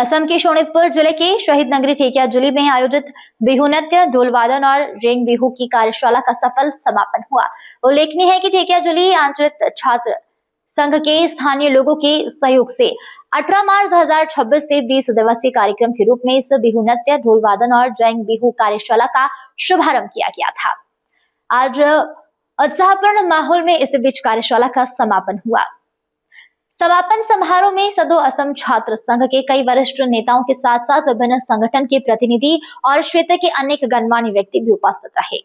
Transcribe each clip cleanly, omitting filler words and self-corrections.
असम के शोणितपुर जिले के शहीद नगरी ठेकियाजुली में आयोजित बिहू नृत्य, ढोल वादन और रेंग बिहू की कार्यशाला का सफल समापन हुआ। उल्लेखनीय है कि ठेकियाजुली आंचलिक छात्र संघ के स्थानीय लोगों के सहयोग से 18 मार्च 2026 से 20 दिवसीय कार्यक्रम के रूप में इस बिहू नृत्य, ढोल वादन और रेंग बिहू कार्यशाला का शुभारंभ किया गया था। आज उत्साहपूर्ण माहौल में इस बीच कार्यशाला का समापन हुआ। समापन समारोह में सदो असम छात्र संघ के कई वरिष्ठ नेताओं के साथ साथ विभिन्न संगठन के प्रतिनिधि और क्षेत्र के अनेक गणमान्य व्यक्ति भी उपस्थित रहे।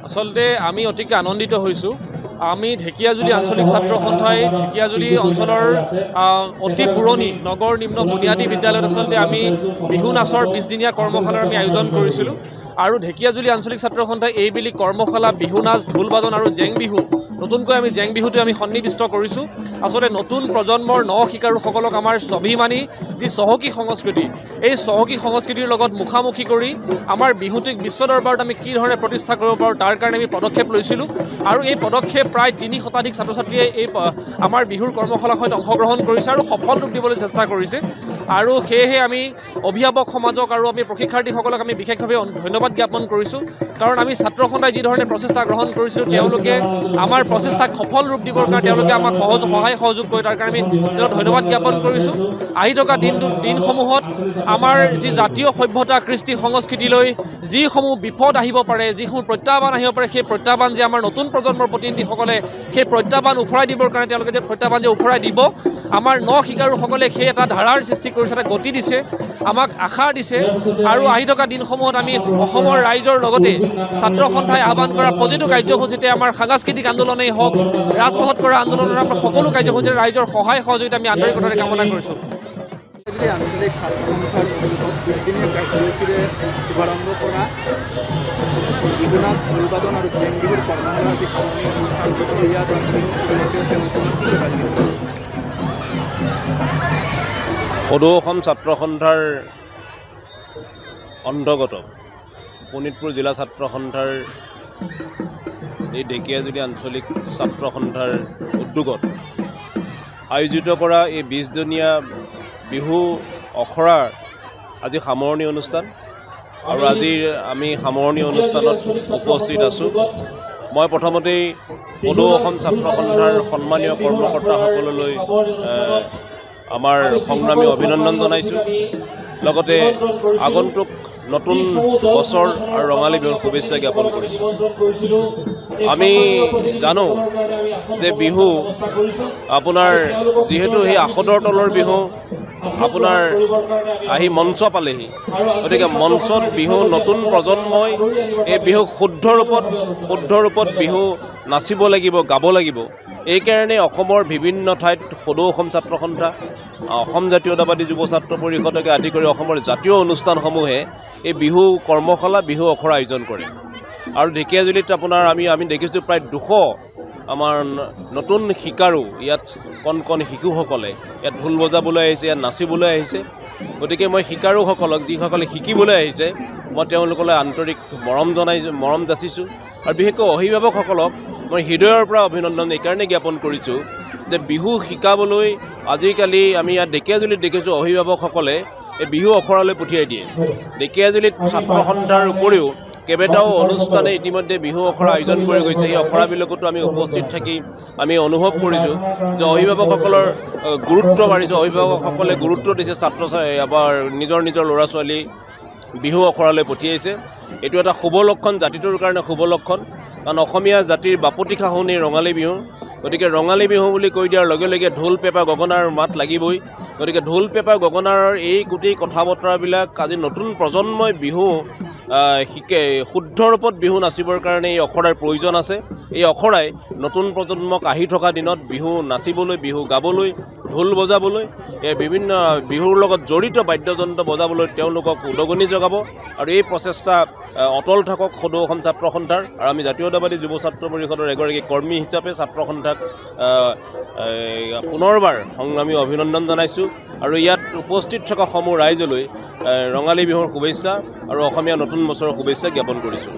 आसलते आमी अतिके आनंदित होइछु। आमी ढेकियाजुली आंचलिक छात्र सन्थाई ढेकियाजुली अंचলৰ অতি পুৰণি নগৰ নিম্ন বুনিয়াদী বিদ্যালয়ত আচলতে আমি বিহু নাচৰ 20 দিনীয়া কৰ্মশালাৰ আমি আয়োজন কৰিছিলোঁ আৰু ঢেকিয়াজুলি আঞ্চলিক ছাত্ৰ সন্থাই এইবিলি কৰ্মশালা বিহু নাচ, ঢোল বাদন আৰু জেং বিহু নতুনকৈ আমি জেং বিহুটো আমি সন্নিবিষ্ট কৰিছোঁ। আচলতে নতুন প্ৰজন্মৰ শিকাৰুসকলক আমাৰ স্বাভিমানী যি চহকী সংস্কৃতি, এই চহকী সংস্কৃতিৰ লগত মুখামুখি কৰি আমাৰ বিহুটিক বিশ্ব দৰবাৰত আমি কি ধৰণে প্ৰতিষ্ঠা কৰিব পাৰোঁ তাৰ কাৰণে আমি পদক্ষেপ লৈছিলোঁ আৰু এই পদক্ষেপ প্ৰায় 3 শতাধিক ছাত্ৰ ছাত্ৰীয়ে এই আমাৰ বিহুৰ কৰ্মশালাত অংশগ্ৰহণ কৰিছে আৰু সফল ৰূপ দিবলৈ চেষ্টা কৰিছে। আৰু সেয়েহে আমি অভিভাৱক সমাজক আৰু আমি প্ৰশিক্ষাৰ্থীসকলক আমি বিশেষভাৱে ধন্যবাদ জ্ঞাপন কৰিছোঁ, কাৰণ আমি ছাত্ৰ সন্থাই যি ধৰণে প্ৰচেষ্টা গ্ৰহণ কৰিছোঁ তেওঁলোকে আমাৰ প্ৰচেষ্টাক সফল ৰূপ দিবৰ কাৰণে তেওঁলোকে আমাক সহায় সহযোগ কৰি তাৰ কাৰণে আমি ধন্যবাদ জ্ঞাপন কৰিছোঁ। আহি থকা দিনসমূহত আমাৰ যি জাতীয় সভ্যতা, কৃষ্টি সংস্কৃতিলৈ যিসমূহ বিপদ আহিব পাৰে, যিসমূহ প্ৰত্যাহ্বান আহিব পাৰে, সেই প্ৰত্যাহ্বান যে আমাৰ নতুন প্ৰজন্মৰ প্ৰতিনিধিসকলে সেই প্ৰত্যাহ্বান উফৰাই দিবৰ কাৰণে তেওঁলোকে যে প্ৰত্যাহ্বান যে উফৰাই দিব, আমাৰ শিকাৰুসকলে সেই এটা ধাৰাৰ সৃষ্টি কৰিছে, এটা গতি দিছে, আমাক আশা দিছে। আৰু আহি থকা দিনসমূহত আমি অসমৰ ৰাইজৰ লগতে ছাত্ৰ সন্থাই আহ্বান কৰা প্ৰতিটো কাৰ্যসূচীতে আমাৰ সাংস্কৃতিক আন্দোলনেই হওক, ৰাজপথত কৰা আন্দোলনৰ আমাৰ সকলো কাৰ্যসূচীৰে ৰাইজৰ সহায় সহযোগিতা আমি আন্তৰিকতাৰে কামনা কৰিছোঁ। আঞ্চলিক ছাত্ৰ সন্থাৰ উদ্যোগত 20 দিনীয়া কাৰ্যসূচীৰে শুভাৰম্ভ কৰা বিহু নাচ, ঢোল বাদন আৰু জেং বিহুৰ কৰ্মশালাৰ যি সামৰণি অনুষ্ঠান ইয়াত সদৌ অসম ছাত্ৰ সন্থাৰ অন্তৰ্গত শোণিতপুৰ জিলা ছাত্ৰ সন্থাৰ এই ঢেকিয়াজুলি আঞ্চলিক ছাত্ৰ সন্থাৰ উদ্যোগত আয়োজিত কৰা এই 20 দিনীয়া বিহু অখৰাৰ আজি সামৰণি অনুষ্ঠান আৰু আজি আমি সামৰণি অনুষ্ঠানত উপস্থিত আছোঁ। মই প্ৰথমতেই সদৌ অসম ছাত্ৰ সন্থাৰ সন্মানীয় কৰ্মকৰ্তাসকললৈ আমাৰ সংগ্ৰামী অভিনন্দন জনাইছোঁ। লগতে আগন্তুক নতুন বছৰ আৰু ৰঙালী বিহুৰ শুভেচ্ছা জ্ঞাপন কৰিছোঁ। আমি জানো যে বিহু আপোনাৰ যিহেতু সেই আখদৰ তলৰ বিহু আপোনাৰ আহি মঞ্চ পালেহি, গতিকে মঞ্চত বিহু নতুন প্ৰজন্মই এই বিহুক শুদ্ধ ৰূপত বিহু নাচিব লাগিব, গাব লাগিব। এইকাৰণে অসমৰ বিভিন্ন ঠাইত সদৌ অসম ছাত্ৰ সন্থা, অসম জাতীয়তাবাদী যুৱ ছাত্ৰ পৰিষদকে আদি কৰি অসমৰ জাতীয় অনুষ্ঠানসমূহে এই বিহু কৰ্মশালা, বিহু অখৰা আয়োজন কৰে। আৰু ঢেকিয়াজুলিত আপোনাৰ আমি দেখিছোঁ প্ৰায় 200 আমাৰ নতুন শিকাৰু, ইয়াত কণ শিশুসকলে ইয়াত ঢোল বজাবলৈ আহিছে, ইয়াত নাচিবলৈ আহিছে। গতিকে মই শিকাৰুসকলক, যিসকলে শিকিবলৈ আহিছে, মই তেওঁলোকলৈ আন্তৰিক মৰম যাচিছোঁ। আৰু বিশেষকৈ অভিভাৱকসকলক মই হৃদয়ৰ পৰা অভিনন্দন এইকাৰণে জ্ঞাপন কৰিছোঁ যে বিহু শিকাবলৈ আজিকালি আমি ইয়াত ঢেকিয়াজুলিত দেখিছোঁ অভিভাৱকসকলে এই বিহু অখৰালৈ পঠিয়াই দিয়ে। ঢেকিয়াজুলিত ছাত্ৰ সন্থাৰ উপৰিও কেইবাটাও অনুষ্ঠানে ইতিমধ্যে বিহু অখৰা আয়োজন কৰি গৈছে। এই অখৰাবিলাকতো আমি উপস্থিত থাকি আমি অনুভৱ কৰিছোঁ যে অভিভাৱকসকলৰ গুৰুত্ব বাঢ়িছে, অভিভাৱকসকলে গুৰুত্ব দিছে, আমাৰ নিজৰ ল'ৰা ছোৱালী বিহু অখৰালৈ পঠিয়াইছে। এইটো এটা শুভ লক্ষণ, জাতিটোৰ কাৰণে শুভ লক্ষণ, কাৰণ অসমীয়া জাতিৰ বাপতি সাহোনেই ৰঙালী বিহু। গতিকে ৰঙালী বিহু বুলি কৈ দিয়াৰ লগে লগে ঢোল পেঁপা গগনাৰ মাত লাগিবই। গতিকে ঢোল পেঁপা গগনাৰ এই গোটেই কথা বতৰাবিলাক আজি নতুন প্ৰজন্মই বিহু শিকে, শুদ্ধ ৰূপত বিহু নাচিবৰ কাৰণে এই অখৰাৰ প্ৰয়োজন আছে। এই অখৰাই নতুন প্ৰজন্মক আহি থকা দিনত বিহু নাচিবলৈ, বিহু গাবলৈ, ঢোল বজাবলৈ, বিভিন্ন বিহুৰ লগত জড়িত বাদ্যযন্ত্ৰ বজাবলৈ তেওঁলোকক উদগনি যোগাব। আৰু এই প্ৰচেষ্টা অটল থাকক সদৌ অসম ছাত্ৰ সন্থাৰ। আৰু আমি জাতীয়তাবাদী যুৱ ছাত্ৰ পৰিষদৰ এগৰাকী কৰ্মী হিচাপে ছাত্ৰ সন্থাক পুনৰবাৰ সংগ্ৰামী অভিনন্দন জনাইছোঁ। আৰু ইয়াত উপস্থিত থকা সমূহ ৰাইজলৈ ৰঙালী বিহুৰ শুভেচ্ছা আৰু অসমীয়া নতুন বছৰৰ শুভেচ্ছা জ্ঞাপন কৰিছোঁ।